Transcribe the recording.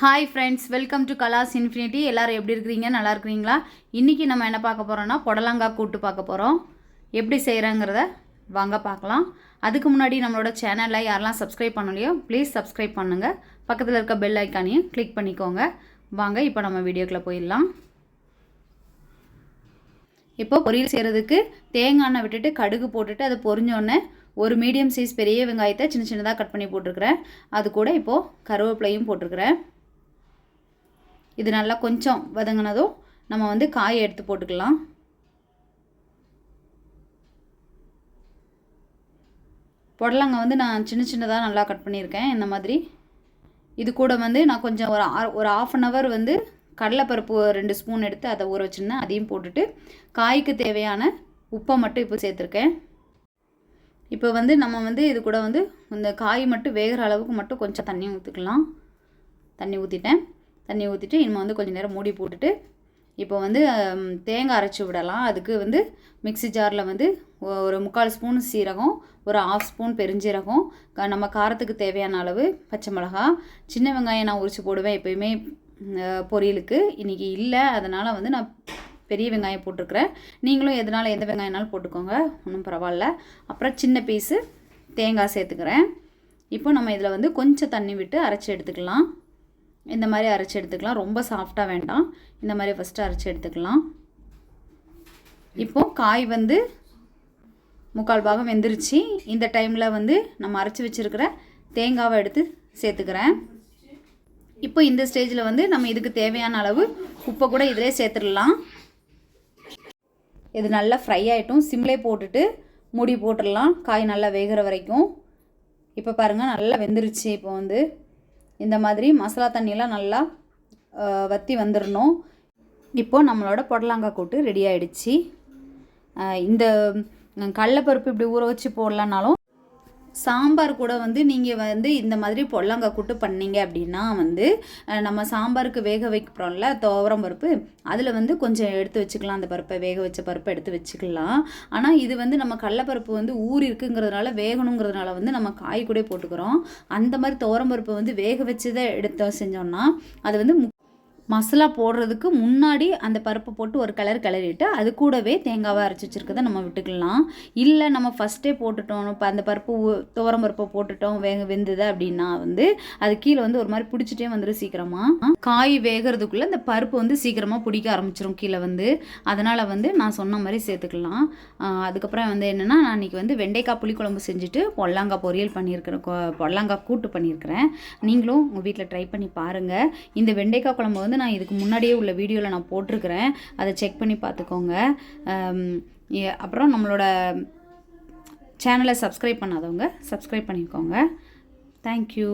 Hi friends, welcome to Kala'sInfinity. எல்லாரும் எப்படி இருக்கீங்க? நல்லா இருக்கீங்களா? இன்னைக்கு நம்ம என்ன பார்க்க போறோம்னா புடலங்கா கூட்டு பார்க்க போறோம். எப்படி செய்யறங்கறத வாங்க பார்க்கலாம். அதுக்கு முன்னாடி நம்மளோட சேனலை யாரெல்லாம் சப்ஸ்கிரைப் பண்ணலையோ ப்ளீஸ் சப்ஸ்கிரைப் பண்ணுங்க. பக்கத்துல இருக்க பெல் ஐகானையும் கிளிக் பண்ணிக்கோங்க. வாங்க இப்போ நம்ம வீடியோக்குள்ள போயிடலாம். இப்போ பொரியல் செய்யறதுக்கு தேங்காய் எண்ணெய் விட்டுட்டு கடுகு போட்டுட்டு அது பொரிஞ்ச உடனே ஒரு மீடியம் சைஸ் பெரிய வெங்காயத்தை சின்ன சின்னதா கட் பண்ணி போட்டுக்கறேன். அது கூட இப்போ கருவேப்பிலையும் போட்டுக்கறேன். இது நல்லா கொஞ்சம் வதங்கினதும் நம்ம வந்து காயை எடுத்து போட்டுக்கலாம். புடலங்காய் வந்து நான் சின்ன சின்னதாக நல்லா கட் பண்ணியிருக்கேன். இந்த மாதிரி இது கூட வந்து நான் கொஞ்சம் ஒரு half an hour வந்து கடலைப்பருப்பு 2 ஸ்பூன் எடுத்து அதை ஊற வச்சுருந்தேன். அதையும் போட்டுட்டு காய்க்கு தேவையான உப்பை மட்டும் இப்போ சேர்த்துருக்கேன். இப்போ வந்து நம்ம வந்து இது கூட வந்து இந்த காய் மட்டும் வேகிற அளவுக்கு மட்டும் கொஞ்சம் தண்ணி ஊற்றிக்கலாம். தண்ணி ஊற்றிட்டேன். தண்ணி ஊற்றிட்டு இனிமேல் வந்து கொஞ்சம் நேரம் மூடி போட்டுட்டு இப்போ வந்து தேங்காய் அரைச்சி விடலாம். அதுக்கு வந்து மிக்ஸி ஜாரில் வந்து ஒரு 3/4 ஸ்பூன் சீரகம், ஒரு 1/2 ஸ்பூன் பெருஞ்சீரகம், நம்ம காரத்துக்கு தேவையான அளவு பச்சை மிளகாய், சின்ன வெங்காயம் நான் உரித்து போடுவேன் எப்போயுமே பொரியலுக்கு. இன்றைக்கி இல்லை, அதனால் வந்து நான் பெரிய வெங்காயம் போட்டிருக்கிறேன். நீங்களும் எதனால் எந்த வெங்காயம்னாலும் போட்டுக்கோங்க, ஒன்றும் பரவாயில்ல. அப்புறம் சின்ன பீஸு தேங்காய் சேர்த்துக்கிறேன். இப்போ நம்ம இதில் வந்து கொஞ்சம் தண்ணி விட்டு அரைச்சி எடுத்துக்கலாம். இந்த மாதிரி அரைச்சி எடுத்துக்கலாம். ரொம்ப சாஃப்டாக வேண்டாம், இந்த மாதிரி ஃபஸ்ட்டு அரைச்சி எடுத்துக்கலாம். இப்போது காய் வந்து 3/4 பாகம் வெந்துருச்சு. இந்த டைமில் வந்து நம்ம அரைச்சி வச்சுருக்கிற தேங்காவை எடுத்து சேர்த்துக்கிறேன். இப்போ இந்த ஸ்டேஜில் வந்து நம்ம இதுக்கு தேவையான அளவு உப்பை கூட இதிலே சேர்த்துடலாம். இது நல்லா ஃப்ரை ஆகிட்டும். சிம்லே போட்டுட்டு மூடி போட்டுடலாம் காய் நல்லா வேகிற வரைக்கும். இப்போ பாருங்கள் நல்லா வெந்துருச்சு. இப்போ வந்து இந்த மாதிரி மசாலா தண்ணியெல்லாம் நல்லா வற்றி வந்துடணும். இப்போது நம்மளோட புடலங்காய் கூட்டு ரெடி ஆகிடுச்சு. இந்த கடலைப்பருப்பு இப்படி ஊற வச்சு போடலனாலும் சாம்பார் கூட வந்து நீங்கள் வந்து இந்த மாதிரி புடலங்காய் கூட்டு பண்ணீங்க அப்படின்னா வந்து நம்ம சாம்பாருக்கு வேக வைக்கிறோம்ல துவரம் பருப்பு, அதில் வந்து கொஞ்சம் எடுத்து வச்சுக்கலாம். அந்த பருப்பை வேக வச்ச பருப்பை எடுத்து வச்சுக்கலாம். ஆனால் இது வந்து நம்ம கடலைப்பருப்பு வந்து ஊறி இருக்குங்கிறதுனால வேகணுங்கிறதுனால வந்து நம்ம காய் கூட போட்டுக்கிறோம். அந்த மாதிரி துவரம் பருப்பை வந்து வேக வச்சுதை எடுத்து செஞ்சோம்னா அது வந்து மசாலா போடுறதுக்கு முன்னாடி அந்த பருப்பை போட்டு ஒரு கிளறிட்டு அது கூடவே தேங்காவை அரைச்சி வச்சுருக்கதை நம்ம விட்டுக்கலாம். இல்லை நம்ம ஃபஸ்ட்டே போட்டுட்டோம், இப்போ அந்த பருப்பு துவரம் பருப்பை போட்டுட்டோம் வெந்தது அப்படின்னா வந்து அது கீழே வந்து ஒரு மாதிரி பிடிச்சிட்டே வந்துடும் சீக்கிரமாக. காய் வேகிறதுக்குள்ளே அந்த பருப்பு வந்து சீக்கிரமாக பிடிக்க ஆரம்பிச்சிடும் கீழே வந்து. அதனால் வந்து நான் சொன்ன மாதிரி சேர்த்துக்கலாம். அதுக்கப்புறம் வந்து என்னென்னா, நான் இன்றைக்கி வந்து வெண்டைக்காய் புளிக்குழம்பு செஞ்சுட்டு புடலங்காய் பொரியல் பண்ணியிருக்கிறேன், புடலங்காய் கூட்டு பண்ணியிருக்கிறேன். நீங்களும் உங்கள் வீட்டில் ட்ரை பண்ணி பாருங்கள். இந்த வெண்டைக்காய் குழம்பு வந்து நான் இதுக்கு முன்னாடியே உள்ள வீடியோவில் நான் போட்டிருக்கிறேன், அதை செக் பண்ணி பார்த்துக்கோங்க. அப்புறம் நம்மளோட சேனலை சப்ஸ்கிரைப் பண்ணாதவங்க சப்ஸ்கிரைப் பண்ணிக்கோங்க. தேங்க்யூ.